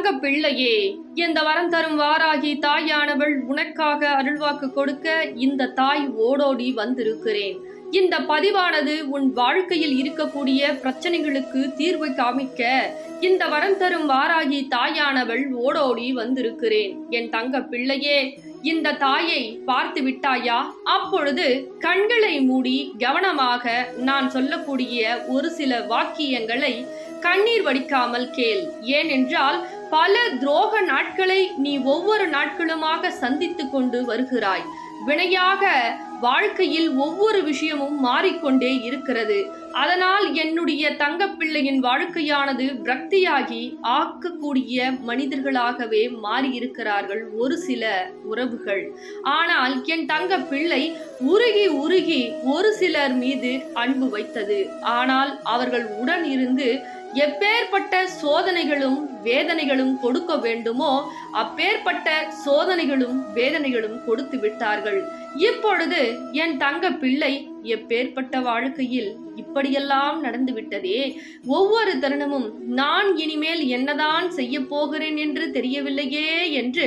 தங்க பிள்ளையே, இந்த வரம் தரும் வாராகி தாயானவள் உனக்காக அருள்வாக்கு கொடுக்க இந்த தாய் ஓடோடி வந்திருக்கிறேன். இந்த பதிவானது உன் வாழ்க்கையில் இருக்கக்கூடிய பிரச்சனைகளுக்கு தீர்வு காமிக்க இந்த வரம் தரும் வாராகி தாயானவள் ஓடோடி வந்திருக்கிறேன். என் தங்க பிள்ளையே, இந்த தாயை பார்த்து விட்டாயா? அப்பொழுது கண்களை மூடி கவனமாக நான் சொல்லக்கூடிய ஒரு சில வாக்கியங்களை கண்ணீர் வடிக்காமல் கேள். ஏனென்றால் பல துரோக நாட்களை நீ ஒவ்வொரு நாட்களுமாக சந்தித்து கொண்டு வருகிறாய். வினையாக வாழ்க்கையில் ஒவ்வொரு விஷயமும் மாறிக்கொண்டே இருக்கிறது. அதனால் என்னுடைய தங்கப்பிள்ளையின் வாழ்க்கையானது விரக்தியாகி ஆக்கக்கூடிய மனிதர்களாகவே மாறியிருக்கிறார்கள் ஒரு சில உறவுகள். ஆனால் என் தங்க பிள்ளை உருகி உருகி ஒரு சிலர் மீது அன்பு வைத்தது. ஆனால் அவர்கள் உடன் இருந்து எப்பேற்பட்ட சோதனைகளும் வேதனைகளும் கொடுக்க வேண்டுமோ அப்பேற்பட்ட சோதனைகளும் வேதனைகளும் கொடுத்து விட்டார்கள். இப்பொழுது என் தங்க பிள்ளை எப்பேற்பட்ட வாழ்க்கையில் இப்படியெல்லாம் நடந்து விட்டதே, ஒவ்வொரு தருணமும் நான் இனிமேல் என்னதான் செய்ய போகிறேன் என்று தெரியவில்லையே என்று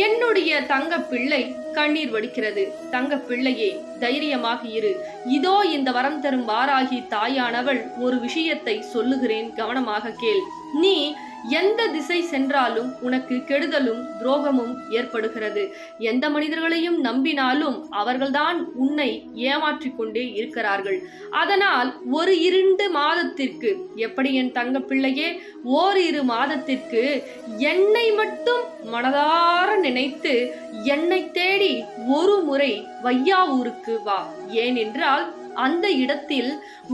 என்னுடைய தங்க பிள்ளை கண்ணீர் வடிக்கிறது. தங்க பிள்ளையே, தைரியமாக இரு. இதோ இந்த வரம் தரும் வாராகி தாயானவள் ஒரு விஷயத்தை சொல்லுகிறேன், கவனமாக கேள். நீ எந்த திசை சென்றாலும் உனக்கு கெடுதலும் துரோகமும் ஏற்படுகிறது. எந்த மனிதர்களையும் நம்பினாலும் அவர்கள்தான் உன்னை ஏமாற்றிக் கொண்டே இருக்கிறார்கள். அதனால் ஒரு 2 மாதத்திற்கு, எப்படி என் தங்க பிள்ளையே, ஓரிரு மாதத்திற்கு என்னை மட்டும் மனதார நினைத்து என்னை தேடி ஒரு முறை வையாவூருக்கு வா. ஏனென்றால் அந்த இடத்தில்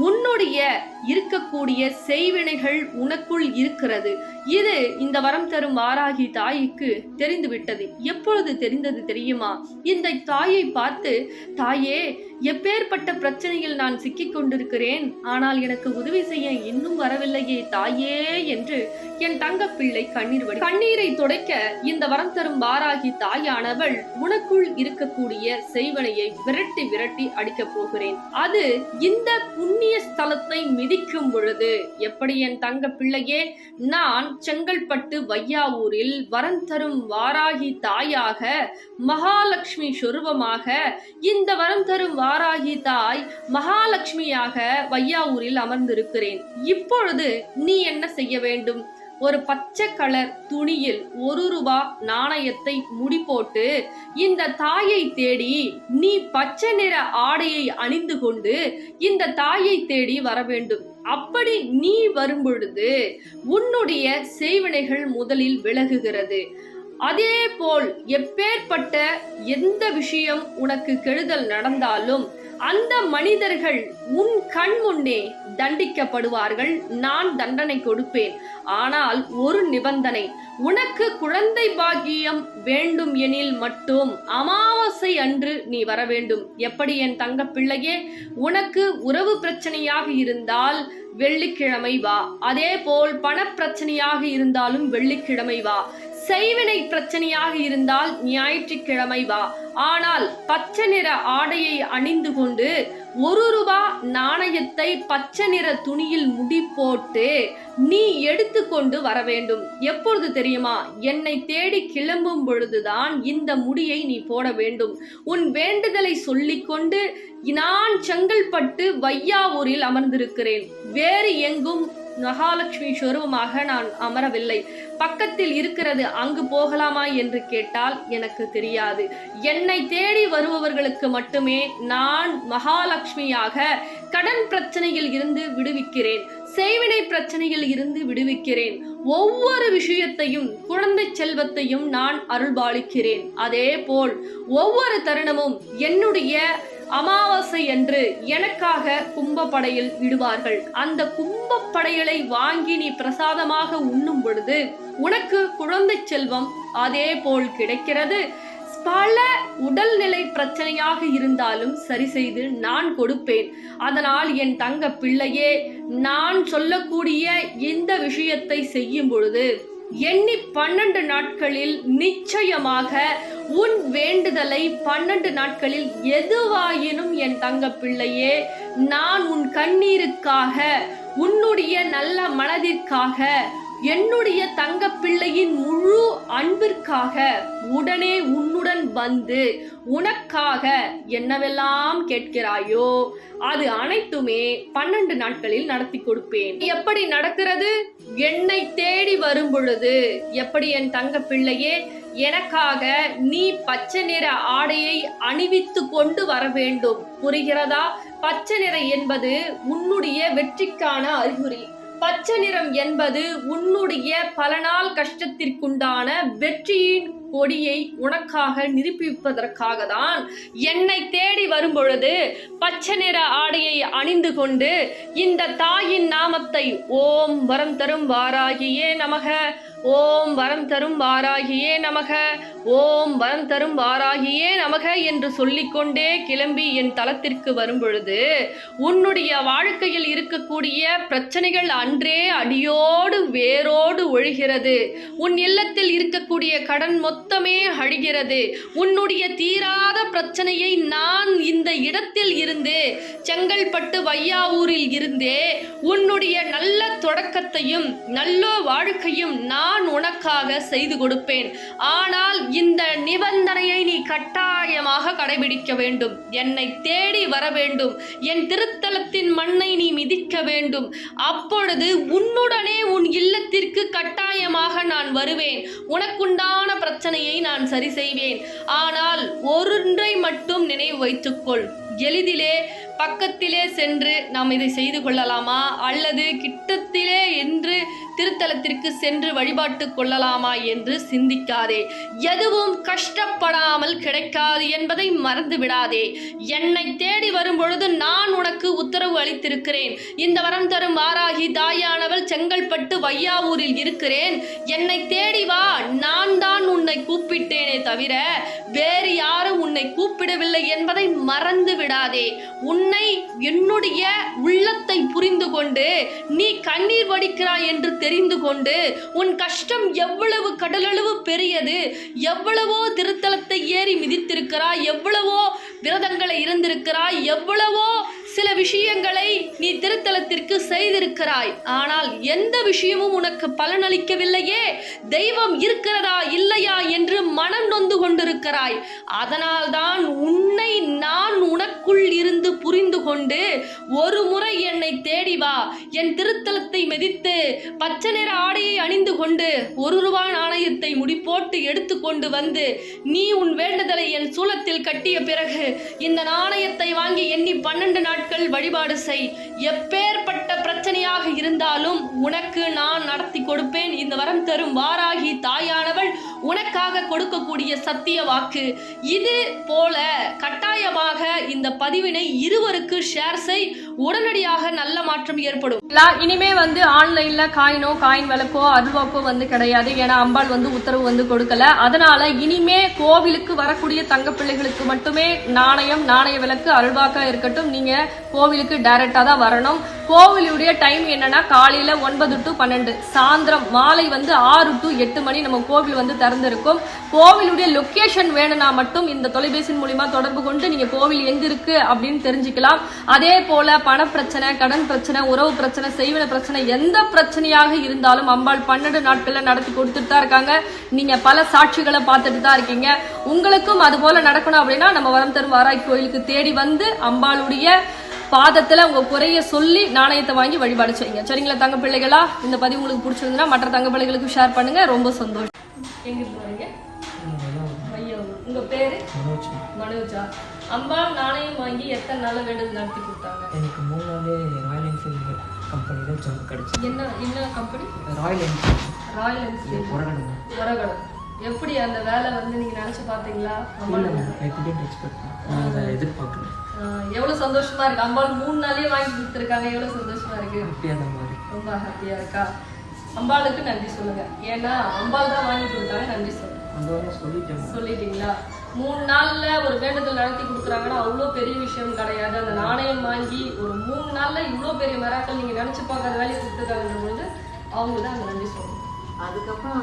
உன்னுடைய இருக்கக்கூடிய செய்வினைகள் உனக்குள் இருக்கிறது. இது இந்த வரம் தரும் வாராகி தாய்க்கு தெரிந்துவிட்டது. எப்பொழுது தெரிந்தது தெரியுமா? இந்த தாயை பார்த்து, தாயே, எப்பேற்பட்ட பிரச்சனையில் நான் சிக்கிக் கொண்டிருக்கிறேன், ஆனால் எனக்கு உதவி செய்ய இன்னும் வரவில்லையே தாயே என்று என் தங்க பிள்ளை கண்ணீரை துடைக்க இந்த வரம் தரும் வாராகி தாயானவள் உனக்குள் இருக்கக்கூடிய செய்வனையை விரட்டி விரட்டி அடிக்கப் போகிறேன். அது இந்த புண்ணிய ஸ்தலத்தை மிதிக்கும் பொழுது, எப்படி என் தங்க பிள்ளையே, நான் செங்கல்பட்டு வையாவூரில் வரம் தரும் வாராகி தாயாக, மகாலட்சுமி சொரூபமாக, இந்த வரம் தரும் வாராகி தாய் மகாலட்சுமியாக வையாவூரில் அமர்ந்திருக்கிறேன். இப்பொழுது நீ என்ன செய்ய வேண்டும்? ஒரு பச்சை கலர் துணியில் 1 ரூபாய் நாணயத்தை முடி போட்டு இந்த தாயை தேடி நீ பச்சை நிற ஆடையை அணிந்து கொண்டு இந்த தாயை தேடி வர வேண்டும். அப்படி நீ வரும்பொழுது உன்னுடைய செய்வினைகள் முதலில் விலகுகிறது. அதே போல் எப்பேற்பட்ட எந்த விஷயம் உனக்கு கெடுதல் நடந்தாலும் அந்த மனிதர்கள் உன் கண் முன்னே தண்டிக்கப்படுவார்கள். நான் தண்டனை கொடுப்பேன். ஆனால் ஒரு நிபந்தனை, உனக்கு குழந்தை பாக்கியம் வேண்டும் எனில் மட்டும் அமாவாசை அன்று நீ வர வேண்டும். எப்படி என் தங்க பிள்ளையே, உனக்கு உறவு பிரச்சனையாக இருந்தால் வெள்ளிக்கிழமை வா. அதே போல் பண பிரச்சனையாக இருந்தாலும் வெள்ளிக்கிழமை வா. செய்வினை பிரச்சனையாக இருந்தால் ஞாயிற்றுக்கிழமை வா. ஆனால் பச்சை நிற ஆடையை அணிந்து கொண்டு 1 ரூபாய் நாணயத்தை பச்சை நிற துணியில் முடி போட்டு நீ எடுத்துக்கொண்டு வர வேண்டும். எப்பொழுது தெரியுமா? என்னை தேடி கிளம்பும் பொழுதுதான் இந்த முடியை நீ போட வேண்டும். உன் வேண்டுதலை சொல்லிக்கொண்டு நான் செங்கல்பட்டு வையாவூரில் அமர்ந்திருக்கிறேன். வேறு எங்கும் மகாலட்சுமி சொரூபமாக நான் அமரவில்லை. பக்கத்தில் இருக்கிறது, அங்கு போகலாமா என்று கேட்டால் எனக்கு தெரியாது. என்னை தேடி வருபவர்களுக்கு மட்டுமே நான் மகாலட்சுமியாக கடன் பிரச்சனையில் இருந்து விடுவிக்கிறேன், செய்வினை பிரச்சனையில் இருந்து விடுவிக்கிறேன். ஒவ்வொரு விஷயத்தையும், குழந்தை செல்வத்தையும் நான் அருள்பாலிக்கிறேன். அதே போல் ஒவ்வொரு தருணமும் என்னுடைய அமாவாசை என்று எனக்காக கும்பப்படையில் விடுவார்கள். அந்த கும்பப்படையலை வாங்கி நீ பிரசாதமாக உண்ணும் பொழுது உனக்கு குழந்தை செல்வம் அதே போல் கிடைக்கிறது. பல உடல்நிலை பிரச்சனையாக இருந்தாலும் சரி செய்து நான் கொடுப்பேன். அதனால் என் தங்க பிள்ளையே, நான் சொல்லக்கூடிய இந்த விஷயத்தை செய்யும் பொழுது எண்ணி 12 நாட்களில் நிச்சயமாக உன் வேண்டுதலை 12 நாட்களில் எதுவாயினும் என் தங்க பிள்ளையே, நான் உன் கண்ணீருக்காக, உன்னுடைய நல்ல மனதிற்காக, என்னுடைய தங்க பிள்ளையின் முழு அன்பிற்காக உடனே உன்னுடன் வந்து உனக்காக என்னவெல்லாம் கேட்கிறாயோ அது அனைத்துமே 12 நாட்களில் நடத்தி கொடுப்பேன். எப்படி நடக்கிறது? என்னை தேடி வரும் பொழுது எப்படி என் தங்க பிள்ளையே எனக்காக நீ பச்சை நிற ஆடையை அணிவித்து கொண்டு வர வேண்டும். புரிகிறதா? பச்சை நிறம் என்பது உன்னுடைய வெற்றிக்கான அறிகுறி. பச்சை நிறம் என்பது உன்னுடைய பல நாள் கஷ்டத்திற்குண்டான வெற்றியின் கொடியை உனக்காக நிரூபிப்பதற்காக தான் என்னை தேடி வரும் பொழுது பச்சை நிற ஆடையை அணிந்து கொண்டு இந்த தாயின் நாமத்தை ஓம் வரம் தரும் வாராகியே நமக, ஓம் வரம் தரும் வாராகியே நமக, ஓம் வரம் தரும் வாராகியே நமக என்று சொல்லிக்கொண்டே கிளம்பி என் தலத்திற்கு வரும் பொழுது உன்னுடைய வாழ்க்கையில் இருக்கக்கூடிய பிரச்சனைகள் அன்றே அடியோடு வேரோடு ஒழிகிறது. உன் இல்லத்தில் இருக்கக்கூடிய கடன் மொத்தமே அழிகிறது. உன்னுடைய தீராத பிரச்சனையை நான் இந்த இடத்தில் இருந்து செங்கல்பட்டு வையாவூரில் இருந்தே உன்னுடைய நல்ல தொடக்கத்தையும் நல்ல வாழ்க்கையும் நான் உனக்காக செய்து கொடுப்பேன். ஆனால் இந்த நிபந்தனையை நீ கட்டாயமாக கடைபிடிக்க வேண்டும். என்னை தேடி வர வேண்டும். என் திருத்தலத்தின் மண்ணை நீ மிதிக்க வேண்டும். அப்பொழுது உன்னுடனே உன் இல்லத்திற்கு கட்டாயமாக நான் வருவேன். உனக்குண்டான பிரச்சனையை நான் சரி செய்வேன். ஆனால் ஒன்றை மட்டும் நினைவு வைத்துக்கொள். எளிதிலே பக்கத்திலே சென்று நாம் இதை செய்து கொள்ளலாமா அல்லது கிட்டத்திலே என்று திருத்தலத்திற்கு சென்று வழிபாட்டு கொள்ளலாமா என்று சிந்திக்காதே. எதுவும் கஷ்டப்படாமல் கிடைக்காது என்பதை மறந்து விடாதே. என்னை தேடி வரும் பொழுது நான் உனக்கு உத்தரவு அளித்திருக்கிறேன். இந்த வரம் தரும் வாராகி தாயானவள் செங்கல்பட்டு வையாவூரில் இருக்கிறேன். என்னை தேடி வா. நான் தான் உன்னை கூப்பிட்டேனே தவிர வேறு யாரும் உன்னை கூப்பிடவில்லை என்பதை மறந்து விடாதே. உன்னை என்னுடைய உள்ளத்தை புரிந்து கொண்டு நீ கண்ணீர் வடிக்கிறாய் என்று தெரிந்து கொண்டு உன் கஷ்டம் எவ்வளவு கடலளவு பெரியது, எவ்வளவோ திருத்தலத்தை ஏறி மிதித்திருக்கிறாய், எவ்வளவோ விரதங்களை இருந்திருக்கிறாய், எவ்வளவோ சில விஷயங்களை நீ திருத்தலத்திற்கு செய்திருக்கிறாய். ஆனால் எந்த விஷயமும் உனக்கு பலனளிக்கவில்லையே. தெய்வம் இருக்கிறதா இல்லையா என்று மனம் நொந்து கொண்டிருக்கிறாய். அதனால்தான் உன்னை நான் உனக்குள் இருந்து புரிந்து கொண்டு ஒரு முறை என்னை தேடி வா. என் திருத்தலத்தை மிதித்து பச்சை நிற ஆடையை அணிந்து கொண்டு 1 ரூபாய் நாணயத்தை முடிப்போட்டு எடுத்து கொண்டு வந்து நீ உன் வேண்டுதலை என் சூலத்தில் கட்டிய பிறகு இந்த நாணயத்தை வாங்கி எண்ணி 12 நாட்கள் வழிபாடு செய். எப்பேற்பட்ட பிரச்சனையாக இருந்தாலும் உனக்கு நான் நடத்தி கொடுப்பேன். இந்த வரம் தரும் வாராகி தாயானவள் உனக்காக கொடுக்கக்கூடிய சத்திய வாக்கு. இது போல கட்டாயமாக இந்த பதிவினை இருவருக்கு ஷேர் செய். உடனடியாக நல்ல மாற்றம் ஏற்படும். இனிமே ஆன்லைன்ல காயின் விளக்கோ அருள்வாக்கோ கிடையாது. ஏன்னா அம்பாள் உத்தரவு கொடுக்கல. அதனால இனிமே கோவிலுக்கு வரக்கூடிய தங்க பிள்ளைகளுக்கு மட்டுமே நாணய விளக்கு அருள்வாக்கா இருக்கட்டும். நீங்க கோவிலுக்கு டைரக்டா தான் வரணும். கோவிலுடைய டைம் என்னன்னா காலையில 9 to 12, சாயந்திரம் மாலை 6 to 8 மணி நம்ம கோவில் திறந்திருக்கும். கோவிலுடைய லொகேஷன் வேணும்னா மட்டும் இந்த தொலைபேசி மூலமா தொடர்பு கொண்டு நீங்க கோவில் எங்க இருக்கு அப்படின்னு தெரிஞ்சுக்கலாம். அதே போல பண பிரச்சனை, கடன் பிரச்சனை, உறவு பிரச்சனை, செய்வன பிரச்சனை, எந்த பிரச்சனையாக இருந்தாலும் அம்பாள் 12 நாட்கள்ல நடத்தி கொடுத்துட்டு தான் இருக்காங்க. நீங்க பல சாட்சிகளை பார்த்துட்டு தான் இருக்கீங்க. உங்களுக்கும் அது போல நடக்கணும் அப்படின்னா நம்ம வரம் தரும் வாராகி கோயிலுக்கு தேடி வந்து அம்பாளுடைய பாதத்துல உங்க குறைய சொல்லி நாணயத்தை வாங்கி வழிபாடு செய்யுங்க. சரிங்களா தங்க பிள்ளைகளா? இந்த பதிவு உங்களுக்கு பிடிச்சிருந்தா மற்ற தங்க பிள்ளைகளுக்கு ஷேர் பண்ணுங்க. ரொம்ப சந்தோஷம். எங்க போறீங்க? உங்க பேரு? மனோஜா. அம்பாள் நாணயம் வாங்கி எத்தனை நாள் வேண்டுதல் நடத்தி கொடுத்தாங்க? எனக்கு 3 நாளே ராயல் என்ஃபீல்டு கம்பெனில ஜாப் கிடைச்சு. என்ன கம்பெனி? Royal Enfield Oragadam. எப்படி அந்த வேலை நீங்க நினைச்சு பாத்தீங்களா? எதிர்பார்க்கல. எவ்வளவு சந்தோஷமா இருக்கு. அம்பாள் 3 நாளே வாங்கி கொடுத்துருக்காங்க. எவ்வளவு சந்தோஷமா இருக்கு. ரொம்ப ஹாப்பியா இருக்கா? அம்பாளுக்கு நன்றி சொல்லுங்க. ஏன்னா அம்பாள் தான் வாங்கி கொடுத்தாங்க. நன்றி சொல்லுங்க. சொல்லிட்டீங்களா? 3 நாள்ல ஒரு வேண்டுதல் நடத்தி கொடுக்குறாங்கன்னா அவ்வளோ பெரிய விஷயம் கிடையாது. அந்த நாணயம் வாங்கி ஒரு 3 நாள்ல இவ்வளோ பெரிய மிராக்கள் நீங்க நினைச்சு பார்க்காத வேலையை கொடுத்துருக்காங்கன்ற பொழுது அவங்க தான் அந்த நன்றி சொல்லணும். அதுக்கப்புறம்